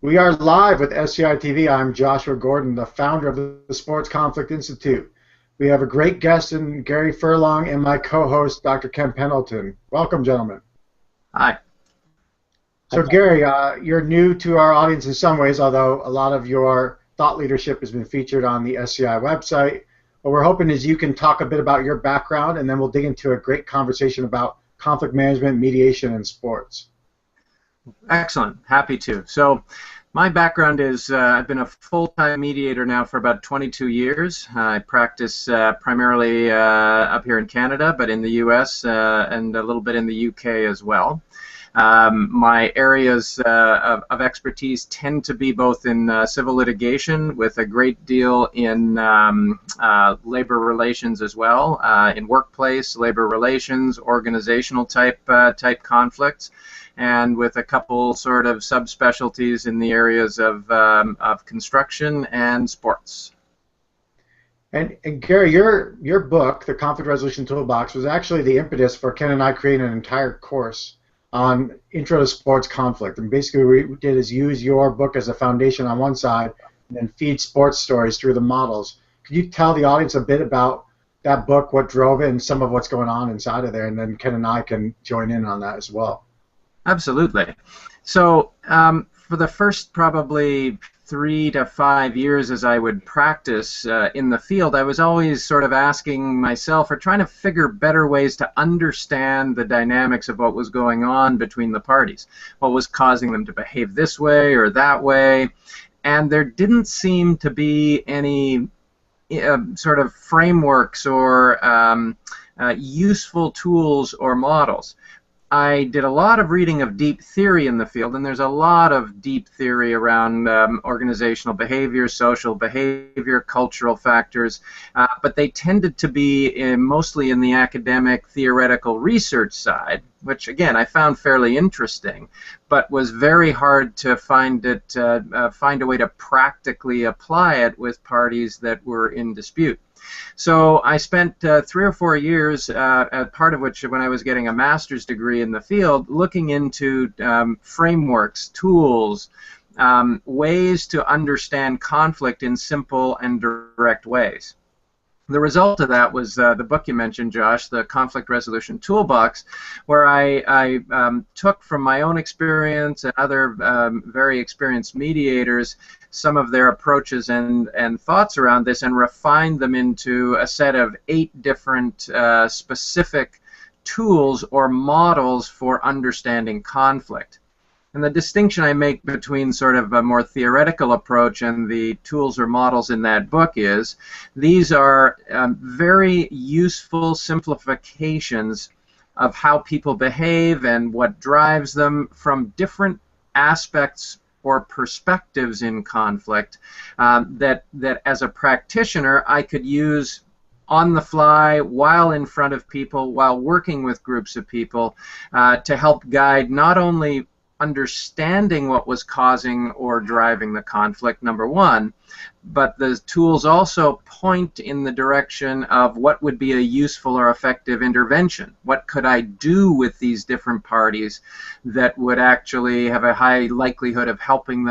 We are live with SCI TV. I'm Joshua Gordon, the founder of the Sports Conflict Institute. We have a great guest in Gary Furlong and my co-host, Dr. Ken Pendleton. Welcome, gentlemen. Hi. So, Gary, you're new to our audience in some ways, although a lot of your thought leadership has been featured on the SCI website. What we're hoping is you can talk a bit about your background, and then we'll dig into a great conversation about conflict management, mediation, and sports. Excellent. Happy to. So my background is I've been a full-time mediator now for about 22 years. I practice primarily up here in Canada, but in the U.S. And a little bit in the U.K. as well. My areas of expertise tend to be both in civil litigation, with a great deal in labor relations as well, in workplace, labor relations, organizational type conflicts, and with a couple sort of subspecialties in the areas of construction and sports. And Gary, your book, The Conflict Resolution Toolbox, was actually the impetus for Ken and I creating an entire course on Intro to Sports Conflict. And basically what we did is use your book as a foundation on one side and then feed sports stories through the models. Could you tell the audience a bit about that book, what drove it, and some of what's going on inside of there, and then Ken and I can join in on that as well. Absolutely. So for the first probably 3 to 5 years as I would practice in the field, I was always sort of asking myself or trying to figure better ways to understand the dynamics of what was going on between the parties, what was causing them to behave this way or that way, and there didn't seem to be any sort of frameworks or useful tools or models. I did a lot of reading of deep theory in the field, and there's a lot of deep theory around organizational behavior, social behavior, cultural factors, but they tended to be mostly in the academic theoretical research side, which again I found fairly interesting, but was very hard to find a way to practically apply it with parties that were in dispute. So I spent 3 or 4 years, part of which when I was getting a master's degree in the field, looking into frameworks, tools, ways to understand conflict in simple and direct ways. The result of that was the book you mentioned, Josh, The Conflict Resolution Toolbox, where I took from my own experience and other very experienced mediators some of their approaches and thoughts around this and refined them into a set of 8 different specific tools or models for understanding conflict. And the distinction I make between sort of a more theoretical approach and the tools or models in that book is these are very useful simplifications of how people behave and what drives them from different aspects or perspectives in conflict that as a practitioner I could use on the fly, while in front of people, while working with groups of people, to help guide not only understanding what was causing or driving the conflict, number one, but the tools also point in the direction of what would be a useful or effective intervention. What could I do with these different parties that would actually have a high likelihood of helping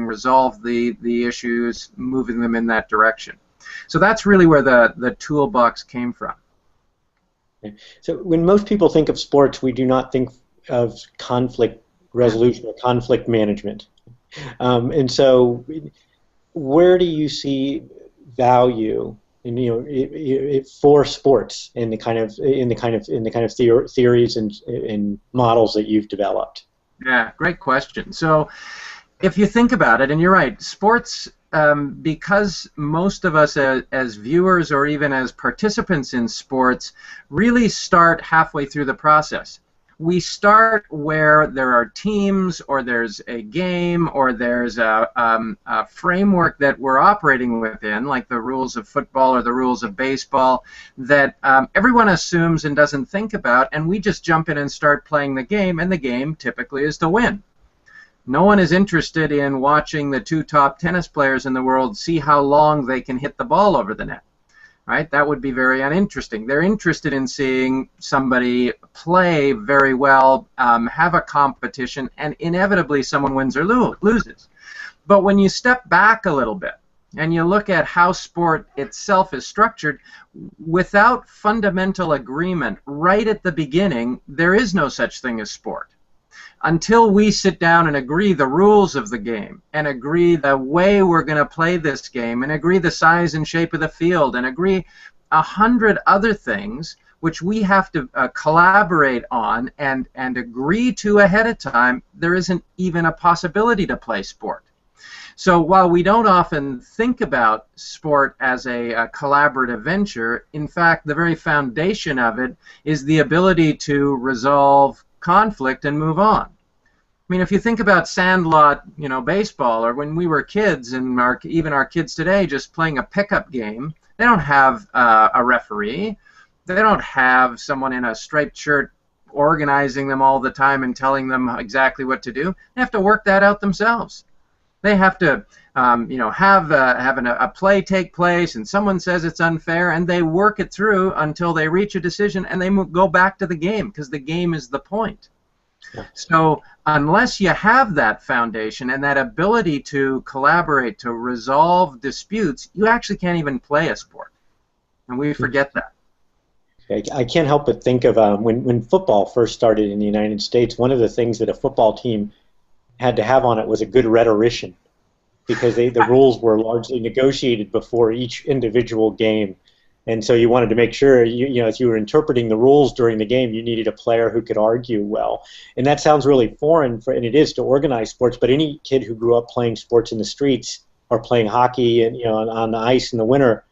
resolve the issues, moving them in that direction. So that's really where the toolbox came from. So when most people think of sports, we do not think of conflict resolution or conflict management. And so where do you see value in, for sports in the kind of theories and models that you've developed? Yeah, great question. So if you think about it, and you're right, sports, because most of us as viewers or even as participants in sports really start halfway through the process. We start where there are teams, or there's a game, or there's a framework that we're operating within, like the rules of football or the rules of baseball, that everyone assumes and doesn't think about, and we just jump in and start playing the game, and the game typically is to win. No one is interested in watching the 2 top tennis players in the world see how long they can hit the ball over the net. right? That would be very uninteresting. They're interested in seeing somebody play very well, have a competition, and inevitably someone wins or loses. But when you step back a little bit and you look at how sport itself is structured, without fundamental agreement right at the beginning, there is no such thing as sport. Until we sit down and agree the rules of the game, and agree the way we're going to play this game, and agree the size and shape of the field, and agree 100 other things which we have to collaborate on and agree to ahead of time, there isn't even a possibility to play sport. So while we don't often think about sport as a collaborative venture, in fact, the very foundation of it is the ability to resolve conflict and move on. I mean, if you think about sandlot, baseball, or when we were kids, and even our kids today, just playing a pickup game, they don't have a referee. They don't have someone in a striped shirt organizing them all the time and telling them exactly what to do. They have to work that out themselves. They have to, have a play take place, and someone says it's unfair, and they work it through until they reach a decision, and they go back to the game because the game is the point. Yeah. So unless you have that foundation and that ability to collaborate, to resolve disputes, you actually can't even play a sport, and we forget that. I can't help but think of when football first started in the United States, one of the things that a football team had to have on it was a good rhetorician, because the rules were largely negotiated before each individual game, and so you wanted to make sure as you were interpreting the rules during the game, you needed a player who could argue well. And that sounds really foreign, and it is, to organized sports. But any kid who grew up playing sports in the streets or playing hockey and on the ice in the winter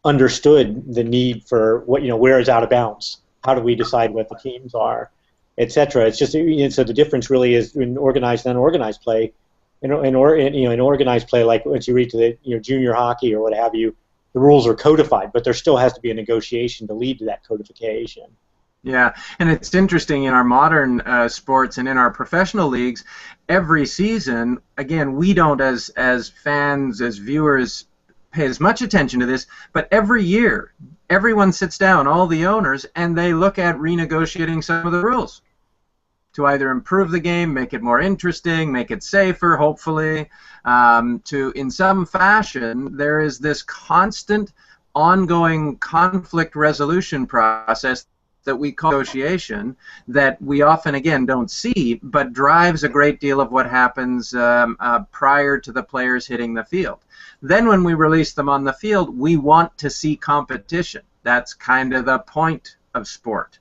understood the need for where is out of bounds, how do we decide what the teams are, etc. It's just so the difference really is in organized and unorganized play. In organized play, like once you reach the junior hockey or what have you, the rules are codified, but there still has to be a negotiation to lead to that codification. Yeah, and it's interesting in our modern sports and in our professional leagues, every season, again, we don't as fans, as viewers, pay as much attention to this, but every year, everyone sits down, all the owners, and they look at renegotiating some of the rules to either improve the game, make it more interesting, make it safer, hopefully, in some fashion. There is this constant, ongoing conflict resolution process that we call negotiation that we often, again, don't see, but drives a great deal of what happens prior to the players hitting the field. Then when we release them on the field, we want to see competition. That's kind of the point of sport.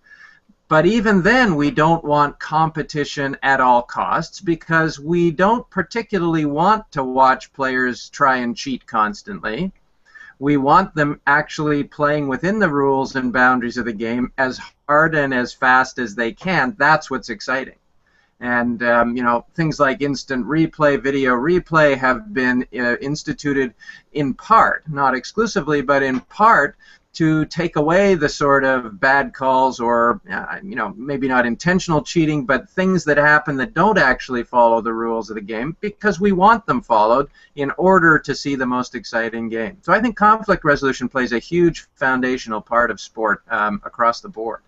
But even then, we don't want competition at all costs, because we don't particularly want to watch players try and cheat constantly. We want them actually playing within the rules and boundaries of the game as hard and as fast as they can. That's what's exciting. And things like instant replay, video replay have been instituted in part, not exclusively, but in part, to take away the sort of bad calls or, maybe not intentional cheating, but things that happen that don't actually follow the rules of the game, because we want them followed in order to see the most exciting game. So I think conflict resolution plays a huge foundational part of sport across the board.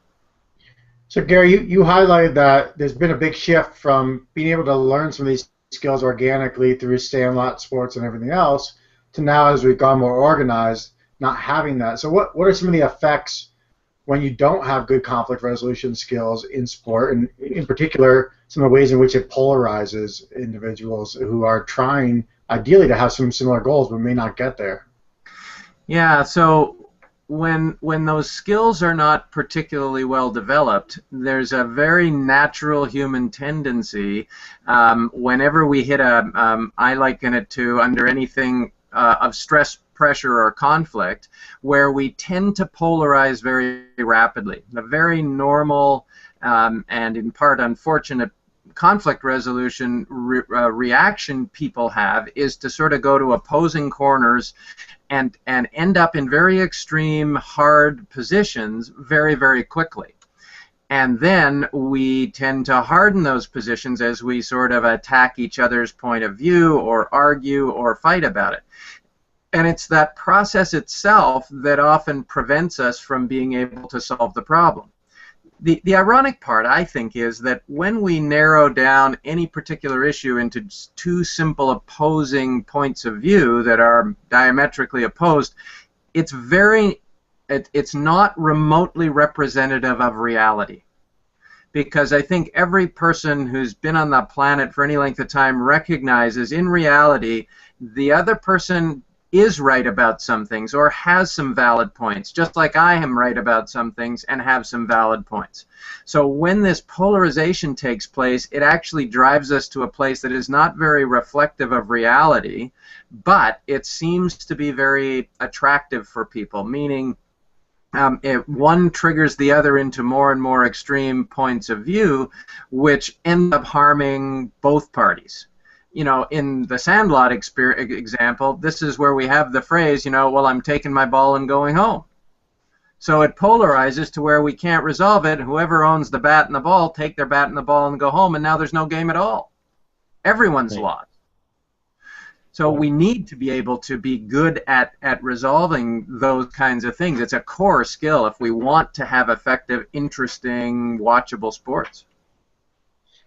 So Gary, you highlighted that there's been a big shift from being able to learn some of these skills organically through sandlot sports and everything else to now, as we've gone more organized, not having that. So what are some of the effects when you don't have good conflict resolution skills in sport, and in particular some of the ways in which it polarizes individuals who are trying ideally to have some similar goals but may not get there? Yeah, so when those skills are not particularly well developed, there's a very natural human tendency whenever we hit I liken it to under anything of stress, pressure, or conflict, where we tend to polarize very rapidly. The very normal and in part unfortunate conflict resolution reaction people have is to sort of go to opposing corners and end up in very extreme, hard positions very, very quickly. And then we tend to harden those positions as we sort of attack each other's point of view or argue or fight about it. And it's that process itself that often prevents us from being able to solve the problem. The ironic part, I think, is that when we narrow down any particular issue into two simple opposing points of view that are diametrically opposed, it's not remotely representative of reality. Because I think every person who's been on the planet for any length of time recognizes in reality the other person is right about some things or has some valid points, just like I am right about some things and have some valid points. So when this polarization takes place, it actually drives us to a place that is not very reflective of reality, but it seems to be very attractive for people, meaning one triggers the other into more and more extreme points of view, which end up harming both parties. You know, in the Sandlot example, this is where we have the phrase, you know, well, I'm taking my ball and going home. So it polarizes to where we can't resolve it. Whoever owns the bat and the ball, take their bat and the ball and go home, and now there's no game at all. Everyone's lost. So we need to be able to be good at resolving those kinds of things. It's a core skill if we want to have effective, interesting, watchable sports.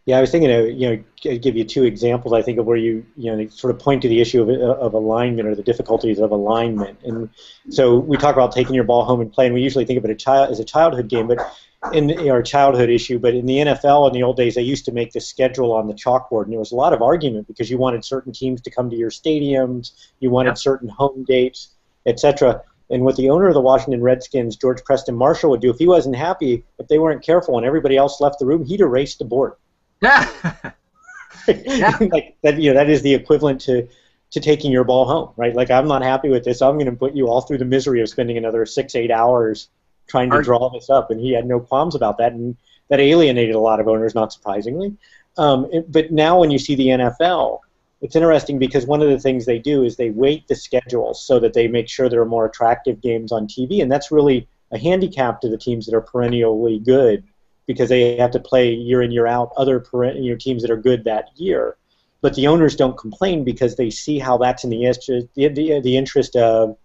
Yeah, I was thinking of, give you two examples, I think, of where you sort of point to the issue of alignment or the difficulties of alignment. And so we talk about taking your ball home and playing. We usually think of it as a childhood game, but or childhood issue. But in the NFL in the old days, they used to make the schedule on the chalkboard, and there was a lot of argument because you wanted certain teams to come to your stadiums, you wanted certain home dates, etc. And what the owner of the Washington Redskins, George Preston Marshall, would do if he wasn't happy, if they weren't careful and everybody else left the room, he'd erase the board. Yeah. Like that, that is the equivalent to taking your ball home, right? Like, I'm not happy with this. I'm going to put you all through the misery of spending another 6-8 hours trying to draw this up. And he had no qualms about that, and that alienated a lot of owners, not surprisingly. But now when you see the NFL, it's interesting because one of the things they do is they weight the schedule so that they make sure there are more attractive games on TV, and that's really a handicap to the teams that are perennially good, because they have to play year in, year out other teams that are good that year. But the owners don't complain because they see how that's in the interest of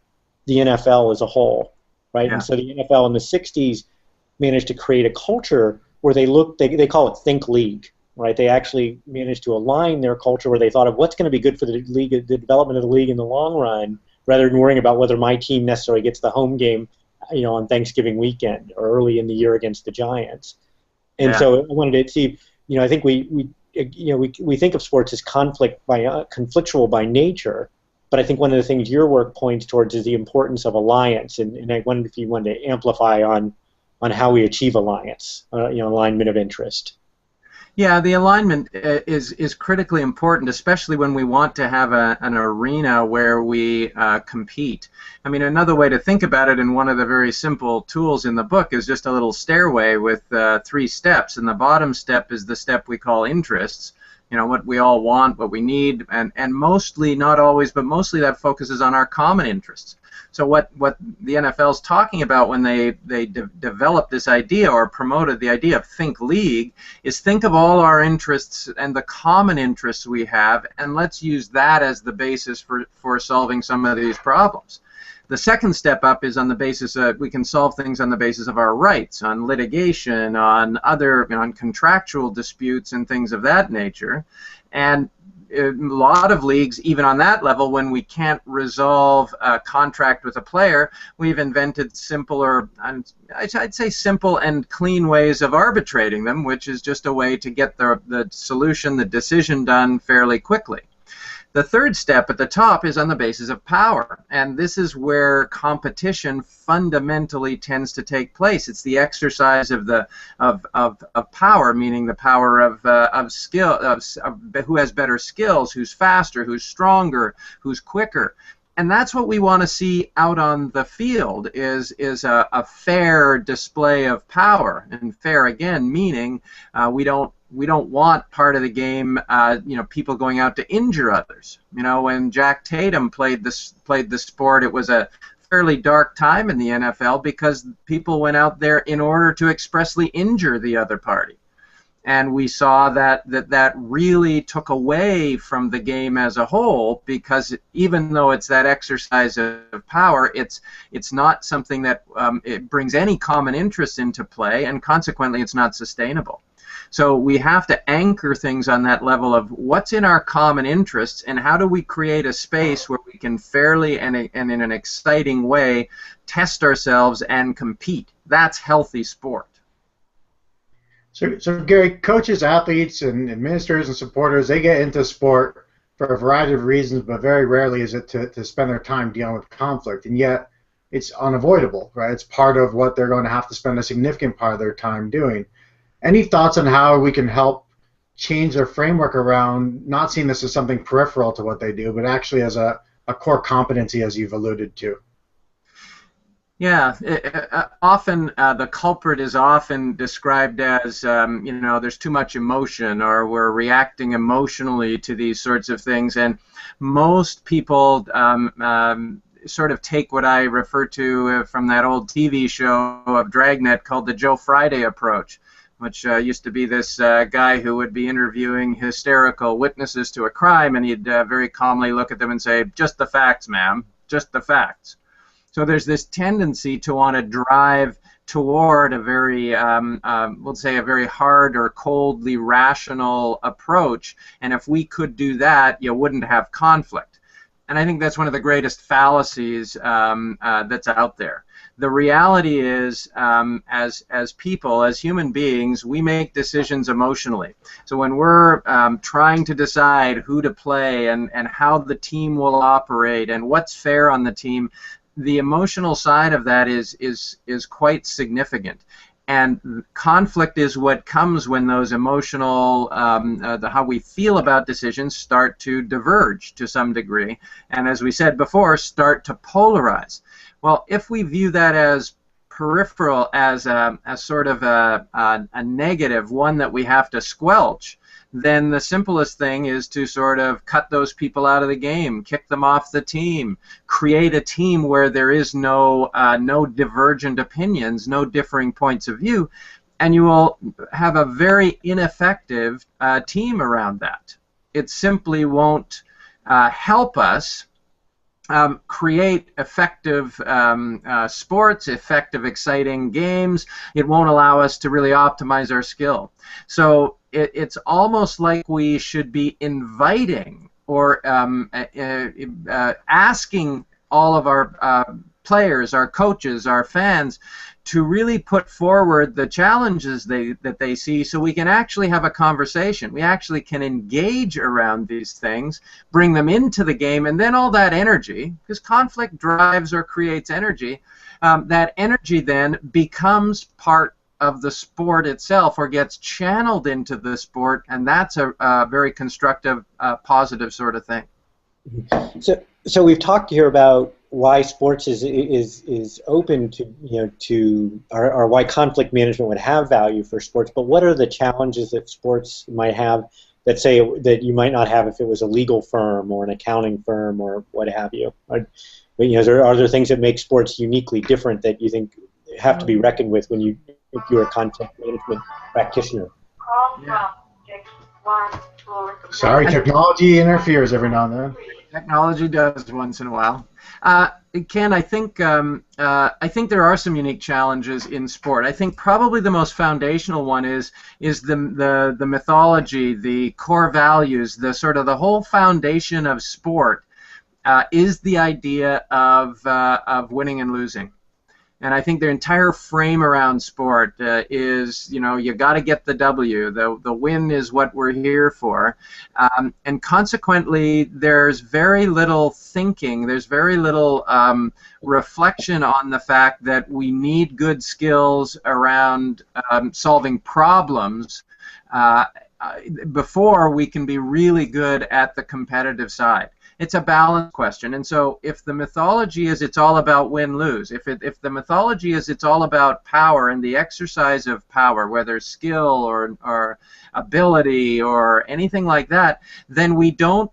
the NFL as a whole, right? Yeah. And so the NFL in the 60s managed to create a culture where they call it Think League, right? They actually managed to align their culture where they thought of what's going to be good for the league, the development of the league in the long run, rather than worrying about whether my team necessarily gets the home game, on Thanksgiving weekend or early in the year against the Giants. And so I wanted to see, I think we think of sports as conflictual by nature, but I think one of the things your work points towards is the importance of alliance, and I wondered if you wanted to amplify on how we achieve alliance, alignment of interest. Yeah, the alignment is critically important, especially when we want to have an arena where we compete. I mean, another way to think about it, and one of the very simple tools in the book, is just a little stairway with 3 steps, and the bottom step is the step we call interests. What we all want, what we need, and mostly, not always, but mostly that focuses on our common interests. So what the NFL's talking about when they developed this idea or promoted the idea of Think League is think of all our interests and the common interests we have, and let's use that as the basis for solving some of these problems. The second step up is on the basis of we can solve things on the basis of our rights, on litigation, on other on contractual disputes and things of that nature. And a lot of leagues, even on that level, when we can't resolve a contract with a player, we've invented simpler, I'd say simple and clean ways of arbitrating them, which is just a way to get the solution, the decision done fairly quickly. The third step at the top is on the basis of power, and this is where competition fundamentally tends to take place. It's the exercise of power, meaning the power of skill, of who has better skills, who's faster, who's stronger, who's quicker. And that's what we want to see out on the field is a fair display of power. And fair, again, meaning we don't want part of the game, people going out to injure others. When Jack Tatum played the sport, it was a fairly dark time in the NFL because people went out there in order to expressly injure the other party. And we saw that really took away from the game as a whole, because even though it's that exercise of power, it's not something that it brings any common interest into play, and consequently it's not sustainable. So we have to anchor things on that level of what's in our common interests, and how do we create a space where we can fairly and in an exciting way test ourselves and compete. That's healthy sport. So Gary, coaches, athletes, and administrators and supporters, they get into sport for a variety of reasons, but very rarely is it to spend their time dealing with conflict. And yet it's unavoidable, right? It's part of what they're going to have to spend a significant part of their time doing. Any thoughts on how we can help change their framework around not seeing this as something peripheral to what they do, but actually as a core competency, as you've alluded to? Yeah, often the culprit is often described as, there's too much emotion, or we're reacting emotionally to these sorts of things. And most people sort of take what I refer to from that old TV show of Dragnet called the Joe Friday approach, which used to be this guy who would be interviewing hysterical witnesses to a crime, and he'd very calmly look at them and say, "Just the facts, ma'am, just the facts." So there's this tendency to want to drive toward a very, we'll say, a very hard or coldly rational approach, and if we could do that, you wouldn't have conflict. And I think that's one of the greatest fallacies that's out there. The reality is, as people, as human beings, we make decisions emotionally. So when we're trying to decide who to play and how the team will operate and what's fair on the team, the emotional side of that is quite significant. And conflict is what comes when those emotional, how we feel about decisions start to diverge to some degree, and as we said before, start to polarize. Well, if we view that as peripheral, as sort of a negative, one that we have to squelch, then the simplest thing is to sort of cut those people out of the game, kick them off the team, create a team where there is no divergent opinions, no differing points of view, and you will have a very ineffective team around that. It simply won't help us create effective sports, effective, exciting games. It won't allow us to really optimize our skill. So it's almost like we should be inviting or asking all of our players, our coaches, our fans, to really put forward the challenges that they see, so we can actually have a conversation. We actually can engage around these things, bring them into the game, and then all that energy, because conflict drives or creates energy, that energy then becomes part of the sport itself, or gets channeled into the sport, and that's a very constructive, positive sort of thing. So we've talked here about why sports is open to or why conflict management would have value for sports. But what are the challenges that sports might have that you might not have if it was a legal firm or an accounting firm or what have you? Are there things that make sports uniquely different that you think have to be reckoned with if you're a conflict management practitioner? Yeah. Sorry, technology interferes every now and then. Technology does once in a while. Ken, I think there are some unique challenges in sport. I think probably the most foundational one is the mythology, the core values, the whole foundation of sport is the idea of winning and losing. And I think their entire frame around sport is, you got to get the W. The win is what we're here for. And consequently, there's very little thinking, there's very little reflection on the fact that we need good skills around solving problems before we can be really good at the competitive side. It's a balance question, and so if the mythology is it's all about win-lose, if the mythology is it's all about power and the exercise of power, whether skill or ability or anything like that, then we don't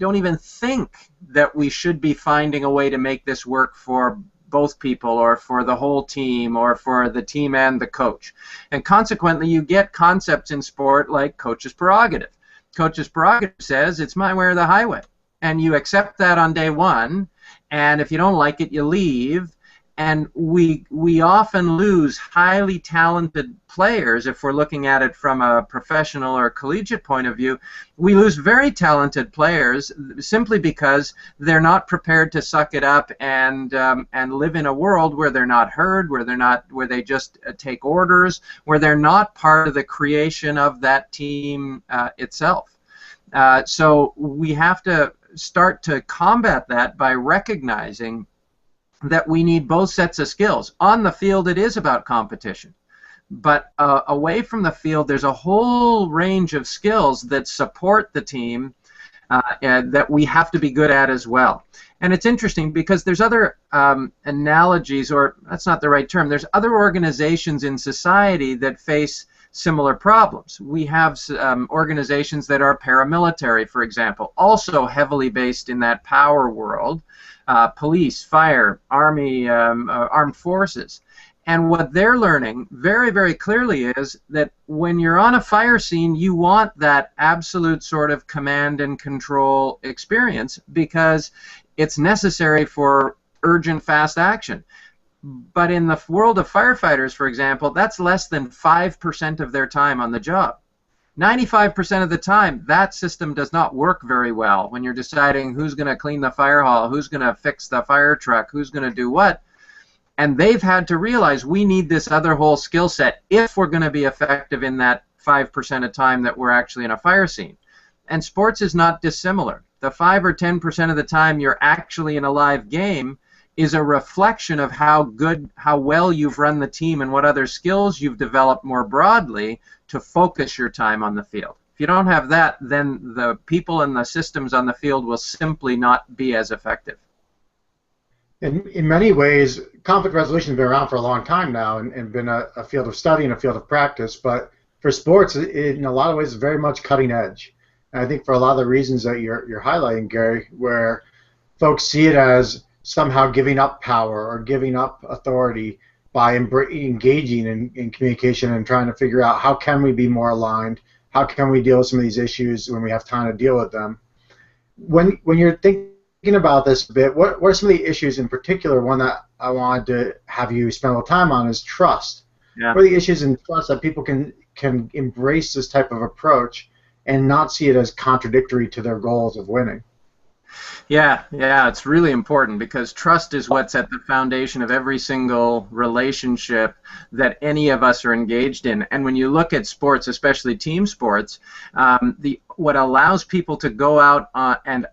even think that we should be finding a way to make this work for both people or for the whole team or for the team and the coach. And consequently, you get concepts in sport like coach's prerogative. Coach's prerogative says it's my way or the highway. And you accept that on day one, and if you don't like it, you leave. And we often lose highly talented players. If we're looking at it from a professional or collegiate point of view, we lose very talented players simply because they're not prepared to suck it up and live in a world where they're not heard, where they just take orders, where they're not part of the creation of that team itself. So we have to start to combat that by recognizing that we need both sets of skills. On the field, it is about competition. But away from the field, there's a whole range of skills that support the team and that we have to be good at as well. And it's interesting because there's other analogies, or that's not the right term, there's other organizations in society that face similar problems. We have organizations that are paramilitary, for example, also heavily based in that power world. Police, fire, army, armed forces. And what they're learning very, very clearly is that when you're on a fire scene, you want that absolute sort of command and control experience because it's necessary for urgent, fast action. But in the world of firefighters, for example, that's less than 5% of their time on the job. 95% of the time, that system does not work very well when you're deciding who's going to clean the fire hall, who's going to fix the fire truck, who's going to do what. And they've had to realize we need this other whole skill set if we're going to be effective in that 5% of time that we're actually in a fire scene. And sports is not dissimilar. The 5 or 10% of the time you're actually in a live game is a reflection of how well you've run the team and what other skills you've developed more broadly to focus your time on the field. If you don't have that, then the people and the systems on the field will simply not be as effective. In many ways, conflict resolution has been around for a long time now and been a field of study and a field of practice, but for sports, in a lot of ways, it's very much cutting edge. And I think for a lot of the reasons that you're highlighting, Gary, where folks see it as somehow giving up power or giving up authority by engaging in communication and trying to figure out how can we be more aligned, how can we deal with some of these issues when we have time to deal with them. When you're thinking about this a bit, what are some of the issues in particular? One that I wanted to have you spend a little time on is trust. Yeah. What are the issues in trust that people can embrace this type of approach and not see it as contradictory to their goals of winning? Yeah, it's really important because trust is what's at the foundation of every single relationship that any of us are engaged in. And when you look at sports, especially team sports, what allows people to go out and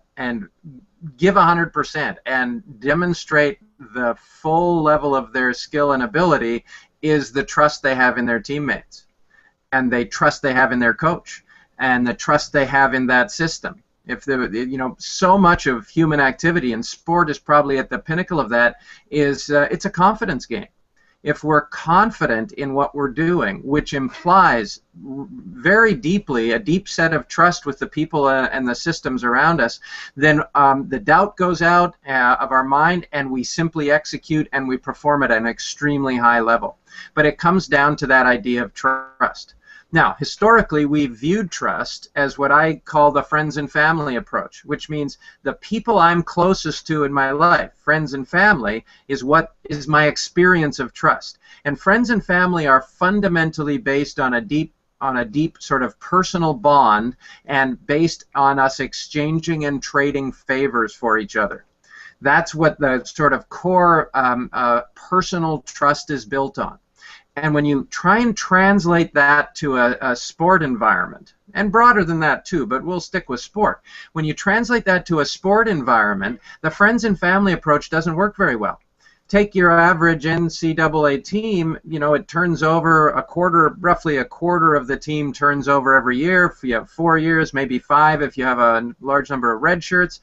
give 100% and demonstrate the full level of their skill and ability is the trust they have in their teammates, and the trust they have in their coach, and the trust they have in that system. If so much of human activity, and sport is probably at the pinnacle of that, is it's a confidence game. If we're confident in what we're doing, which implies very deeply a deep set of trust with the people and the systems around us, then the doubt goes out of our mind and we simply execute and we perform at an extremely high level. But it comes down to that idea of trust. Now, historically, we viewed trust as what I call the friends and family approach, which means the people I'm closest to in my life, friends and family, is what is my experience of trust. And friends and family are fundamentally based on a deep sort of personal bond and based on us exchanging and trading favors for each other. That's what the sort of core personal trust is built on. And when you try and translate that to a sport environment, and broader than that too, but we'll stick with sport. When you translate that to a sport environment, the friends and family approach doesn't work very well. Take your average NCAA team, it turns over roughly a quarter of the team turns over every year. If you have 4 years, maybe 5 if you have a large number of red shirts.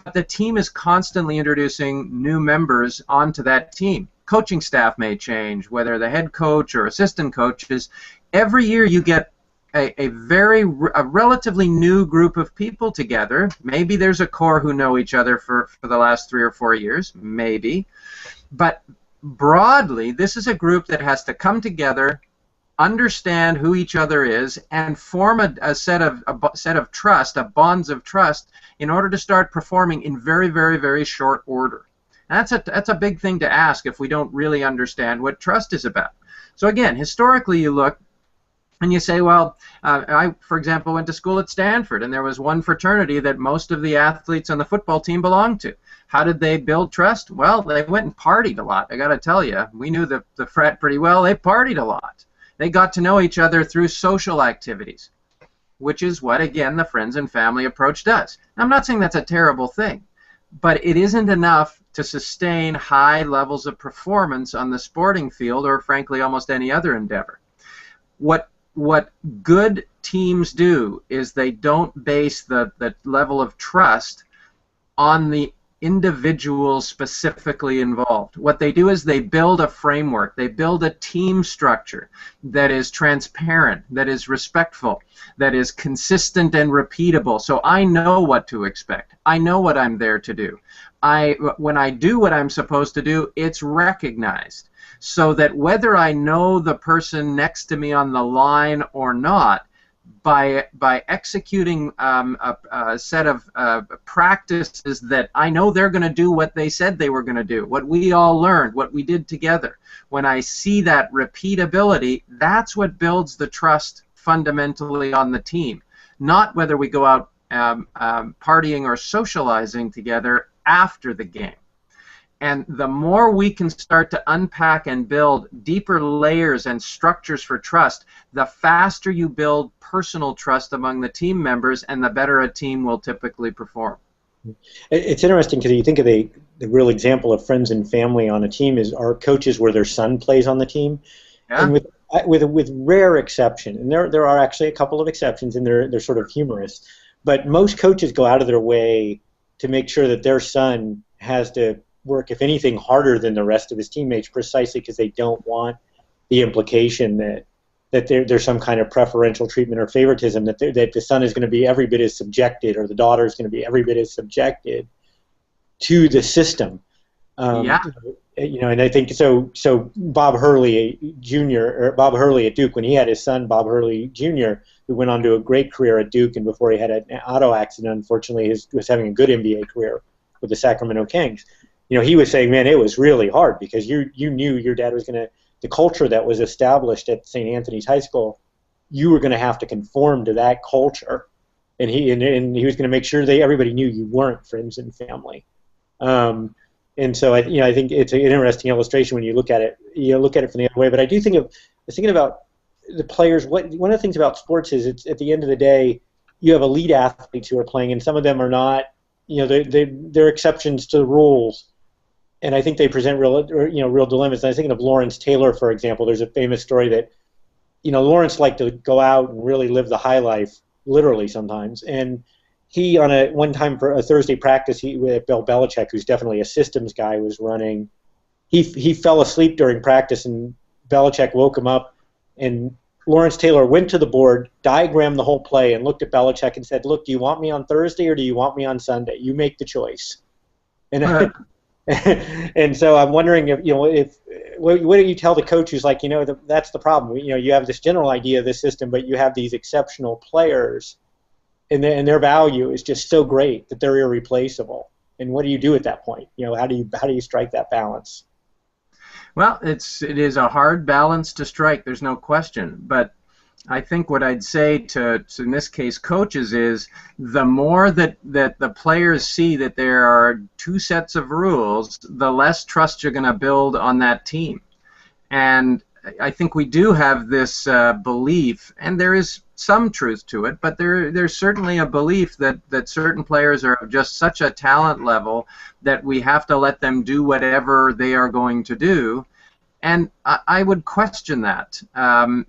But the team is constantly introducing new members onto that team. Coaching staff may change, whether the head coach or assistant coaches. Every year you get a relatively new group of people together. Maybe there's a core who know each other for the last 3 or 4 years, maybe. But broadly, this is a group that has to come together, understand who each other is, and form a set of trust, bonds of trust, in order to start performing in very, very, very short order. And that's a big thing to ask if we don't really understand what trust is about. So again, historically, you look and you say, well, I, for example, went to school at Stanford, and there was one fraternity that most of the athletes on the football team belonged to. How did they build trust? Well, they went and partied a lot. I got to tell you, we knew the frat pretty well. They partied a lot. They got to know each other through social activities, which is what, again, the friends and family approach does. Now, I'm not saying that's a terrible thing, but it isn't enough to sustain high levels of performance on the sporting field or, frankly, almost any other endeavor. What good teams do is they don't base the level of trust on the individuals specifically involved. What they do is they build a framework, they build a team structure that is transparent, that is respectful, that is consistent and repeatable. So I know what to expect. I know what I'm there to do. When I do what I'm supposed to do, it's recognized. So that whether I know the person next to me on the line or not, by executing a set of practices that I know they're going to do what they said they were going to do, what we all learned, what we did together. When I see that repeatability, that's what builds the trust fundamentally on the team, not whether we go out partying or socializing together after the game. And the more we can start to unpack and build deeper layers and structures for trust, the faster you build personal trust among the team members, and the better a team will typically perform. It's interesting because you think of the real example of friends and family on a team is our coaches where their son plays on the team. Yeah. And with rare exception, and there are actually a couple of exceptions, and they're sort of humorous, but most coaches go out of their way to make sure that their son has to work, if anything, harder than the rest of his teammates, precisely because they don't want the implication that there's some kind of preferential treatment or favoritism, that the son is going to be every bit as subjected, or the daughter is going to be every bit as subjected to the system. Yeah. You know, and I think so. Bob Hurley Jr. or Bob Hurley at Duke, when he had his son, Bob Hurley Jr., who went on to a great career at Duke, and before he had an auto accident, unfortunately, he was having a good NBA career with the Sacramento Kings. You know, he was saying, man, it was really hard because you knew your dad was going to, the culture that was established at St. Anthony's High School, you were going to have to conform to that culture, and he was going to make sure everybody knew you weren't friends and family. And so I think it's an interesting illustration when you look at it. You look at it from the other way. But I was thinking about the players. One of the things about sports is it's at the end of the day, you have elite athletes who are playing, and some of them are not. You know, they're exceptions to the rules. And I think they present real dilemmas. And I was thinking of Lawrence Taylor, for example. There's a famous story that, you know, Lawrence liked to go out and really live the high life, literally sometimes. And he, one time for a Thursday practice, with Bill Belichick, who's definitely a systems guy, was running. He fell asleep during practice, and Belichick woke him up. And Lawrence Taylor went to the board, diagrammed the whole play, and looked at Belichick and said, "Look, do you want me on Thursday or do you want me on Sunday? You make the choice." And and so I'm wondering what do you tell the coach who's like, that's the problem. You have this general idea of this system, but you have these exceptional players, and their value is just so great that they're irreplaceable. And what do you do at that point? How do you strike that balance? Well, it is a hard balance to strike. There's no question. But I think what I'd say to in this case, coaches, is the more that the players see that there are two sets of rules, the less trust you're going to build on that team. And I think we do have this belief, and there is some truth to it, but there's certainly a belief that certain players are just such a talent level that we have to let them do whatever they are going to do. And I would question that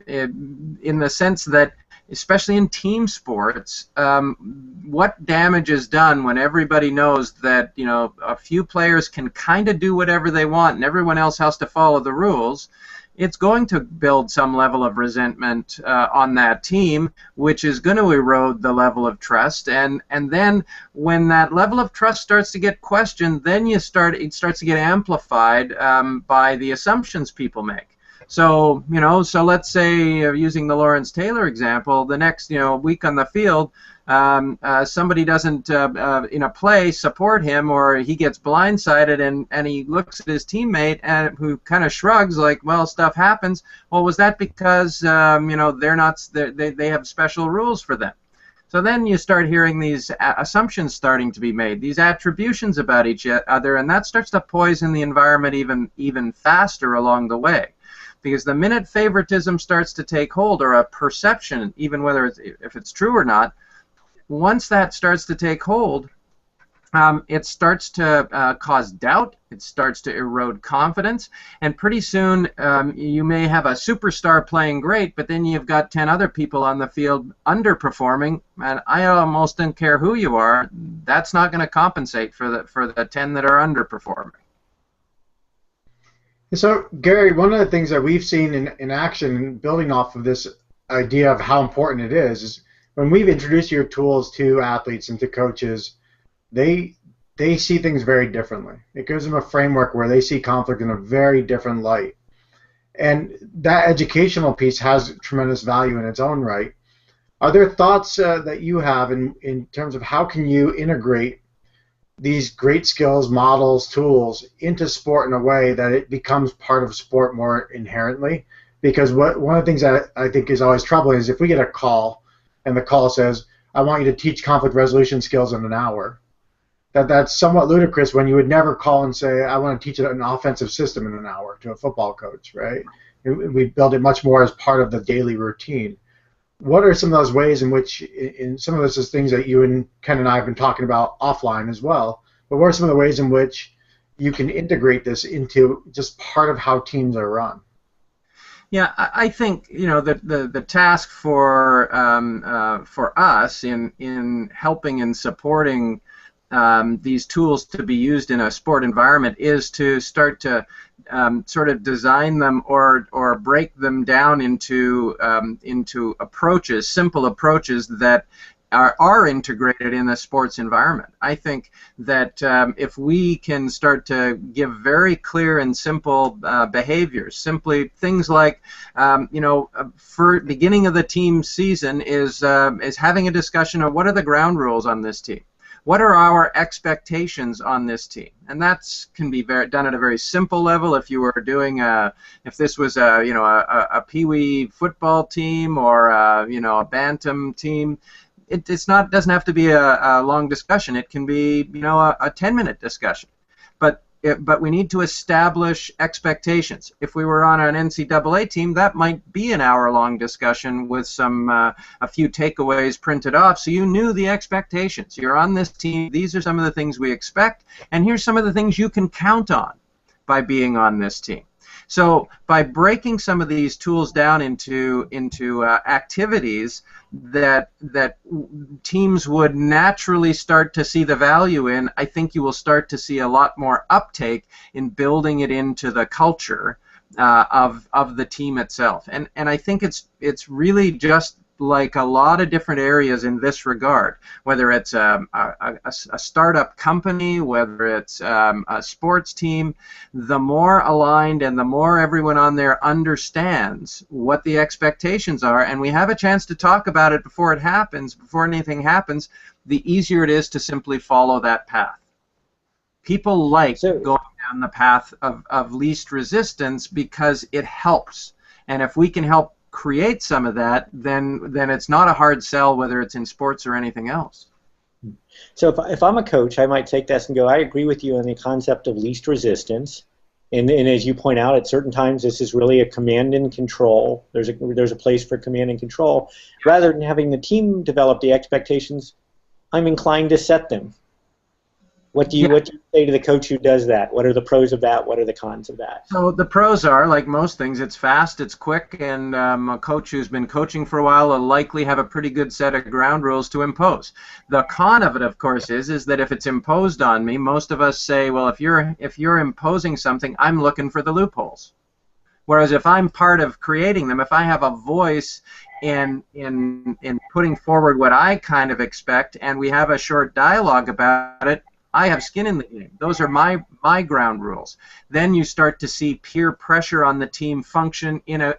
in the sense that, especially in team sports, what damage is done when everybody knows that a few players can kind of do whatever they want and everyone else has to follow the rules. it's going to build some level of resentment on that team, which is going to erode the level of trust. And then when that level of trust starts to get questioned, then it starts to get amplified by the assumptions people make. So, so let's say, using the Lawrence Taylor example, the next, week on the field, somebody doesn't, in a play, support him, or he gets blindsided, and he looks at his teammate and who kind of shrugs, like, well, stuff happens. Well, was that because, they have special rules for them? So then you start hearing these assumptions starting to be made, these attributions about each other, and that starts to poison the environment even faster along the way. Because the minute favoritism starts to take hold, or a perception, even whether if it's true or not, once that starts to take hold, it starts to cause doubt, it starts to erode confidence, and pretty soon you may have a superstar playing great, but then you've got 10 other people on the field underperforming, and I almost don't care who you are, that's not going to compensate for the 10 that are underperforming. So, Gary, one of the things that we've seen in action, building off of this idea of how important it is when we've introduced your tools to athletes and to coaches, they see things very differently. It gives them a framework where they see conflict in a very different light. And that educational piece has tremendous value in its own right. Are there thoughts that you have in terms of how can you integrate these great skills, models, tools into sport in a way that it becomes part of sport more inherently? Because one of the things that I think is always troubling is if we get a call and the call says, I want you to teach conflict resolution skills in an hour, that's somewhat ludicrous when you would never call and say, I want to teach an offensive system in an hour to a football coach, right? We build it much more as part of the daily routine. What are some of those ways in which, in some of this is things that you and Ken and I have been talking about offline as well, but what are some of the ways in which you can integrate this into just part of how teams are run? Yeah, I think the task for us in helping and supporting these tools to be used in a sport environment is to start to sort of design them or break them down into approaches, simple approaches that are integrated in a sports environment. I think that if we can start to give very clear and simple behaviors, simply things like, for beginning of the team season is having a discussion of what are the ground rules on this team. What are our expectations on this team? And that can be done at a very simple level. If you were doing if this was a peewee football team or a bantam team, doesn't have to be a long discussion. It can be a 10-minute discussion. But we need to establish expectations. If we were on an NCAA team, that might be an hour-long discussion with a few takeaways printed off, so you knew the expectations. You're on this team. These are some of the things we expect, and here's some of the things you can count on by being on this team. So by breaking some of these tools down into activities that teams would naturally start to see the value in, I think you will start to see a lot more uptake in building it into the culture of the team itself. And I think it's really just like a lot of different areas in this regard, whether it's a startup company, whether it's a sports team, the more aligned and the more everyone on there understands what the expectations are, and we have a chance to talk about it before it happens, before anything happens, the easier it is to simply follow that path. People like going down the path of least resistance because it helps, and if we can help create some of that, then it's not a hard sell, whether it's in sports or anything else. So if I'm a coach, I might take this and go, I agree with you on the concept of least resistance, and as you point out, at certain times this is really a command and control. There's a place for command and control. Rather than having the team develop the expectations, I'm inclined to set them. What do you say to the coach who does that? What are the pros of that? What are the cons of that? So the pros are, like most things, it's fast, it's quick, and a coach who's been coaching for a while will likely have a pretty good set of ground rules to impose. The con of it, of course, is that if it's imposed on me, most of us say, well, if you're imposing something, I'm looking for the loopholes. Whereas if I'm part of creating them, if I have a voice in putting forward what I kind of expect, and we have a short dialogue about it, I have skin in the game. Those are my ground rules. Then you start to see peer pressure on the team function in a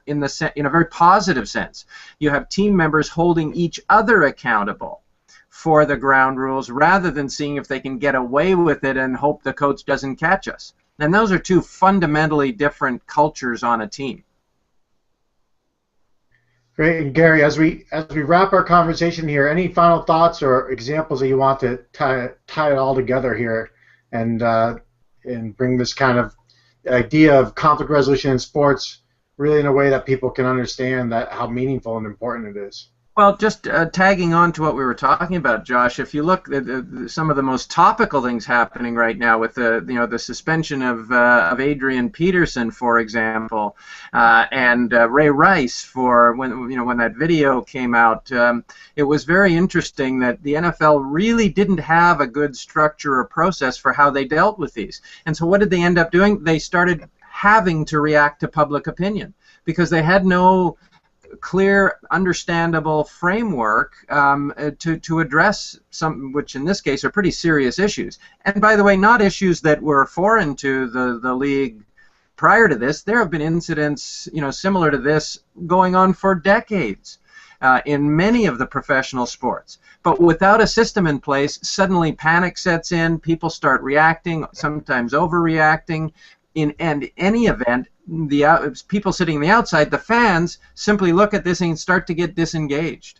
very positive sense. You have team members holding each other accountable for the ground rules rather than seeing if they can get away with it and hope the coach doesn't catch us. And those are two fundamentally different cultures on a team. Great. And Gary, as we wrap our conversation here, any final thoughts or examples that you want to tie it all together here, and bring this kind of idea of conflict resolution in sports really in a way that people can understand that how meaningful and important it is? Well, just tagging on to what we were talking about, Josh. If you look at some of the most topical things happening right now, with the suspension of Adrian Peterson, for example, and Ray Rice, for when that video came out, it was very interesting that the NFL really didn't have a good structure or process for how they dealt with these. And so, what did they end up doing? They started having to react to public opinion because they had no clear, understandable framework to address some, which in this case are pretty serious issues. And by the way, not issues that were foreign to the league prior to this. There have been incidents, similar to this going on for decades in many of the professional sports. But without a system in place, suddenly panic sets in. People start reacting, sometimes overreacting. In any event, people sitting on the outside, the fans, simply look at this and start to get disengaged.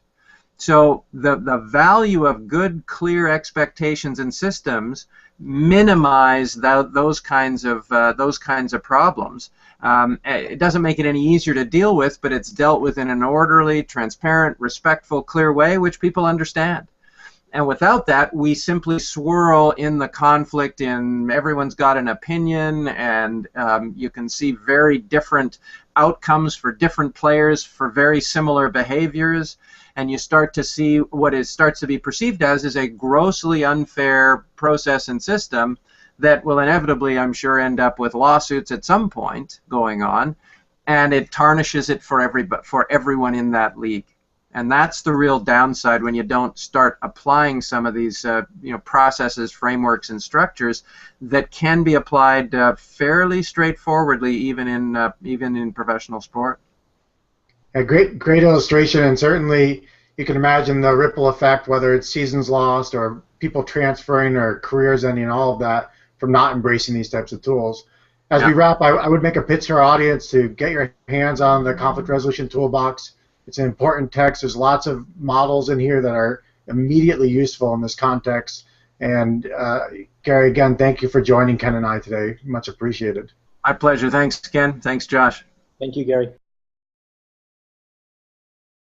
So the value of good, clear expectations and systems minimize those kinds of problems. It doesn't make it any easier to deal with, but it's dealt with in an orderly, transparent, respectful, clear way, which people understand. And without that, we simply swirl in the conflict, and everyone's got an opinion, and you can see very different outcomes for different players for very similar behaviors, and you start to see what starts to be perceived as is a grossly unfair process and system that will inevitably, I'm sure, end up with lawsuits at some point going on, and it tarnishes it for everyone in that league. And that's the real downside when you don't start applying some of these processes, frameworks, and structures that can be applied fairly straightforwardly, even in professional sport. A great illustration, and certainly you can imagine the ripple effect, whether it's seasons lost or people transferring or careers ending, all of that from not embracing these types of tools. As we wrap, I would make a pitch to our audience to get your hands on the Conflict Resolution Toolbox. It's an important text. There's lots of models in here that are immediately useful in this context. And Gary, again, thank you for joining Ken and I today. Much appreciated. My pleasure. Thanks, Ken. Thanks, Josh. Thank you, Gary.